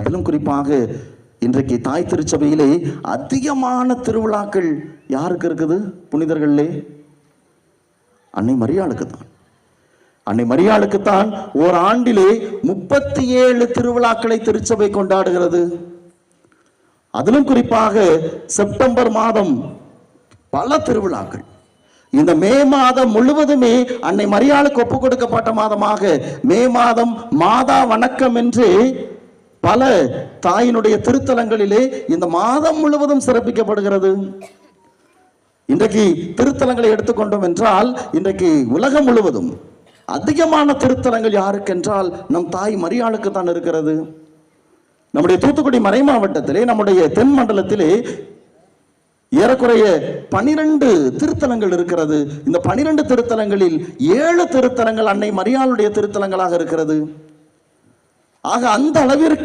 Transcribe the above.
அதிலும் குறிப்பாக இன்றைக்கு தாய் திருச்சபையிலே அதிகமான திருவிழாக்கள் யாருக்கு இருக்குது? புனிதர்களே அன்னை மரியாளுக்கு தான். அன்னை மரியாளுக்குத்தான் ஓர் ஆண்டிலே 37 திருவிழாக்களை திருச்சபை கொண்டாடுகிறது. அதிலும் குறிப்பாக செப்டம்பர் மாதம் பல திருவிழாக்கள். இந்த மே மாதம் முழுவதுமே அன்னை மரியாளுக்கு ஒப்புக் கொடுக்கப்பட்ட மாதமாக மே மாதம் மாதா வணக்கம் என்று பல தாயினுடைய திருத்தலங்களிலே இந்த மாதம் முழுவதும் சிறப்பிக்கப்படுகிறது. இன்றைக்கு திருத்தலங்களை எடுத்துக்கொண்டோம் என்றால் இன்றைக்கு உலகம் முழுவதும் அதிகமான திருத்தலங்கள் யாருக்கு என்றால் நம் தாய் மரியாளுக்கு தான் இருக்கிறது. நம்முடைய தூத்துக்குடி மறை மாவட்டத்திலே, நம்முடைய தென் மண்டலத்திலே ஏறக்குறைய 12 திருத்தலங்கள் இருக்கிறது. இந்த 12 திருத்தலங்களில் 7 திருத்தலங்கள் அன்னை மரியாளுடைய திருத்தலங்களாக இருக்கிறது. ஆக அந்த அளவிற்கு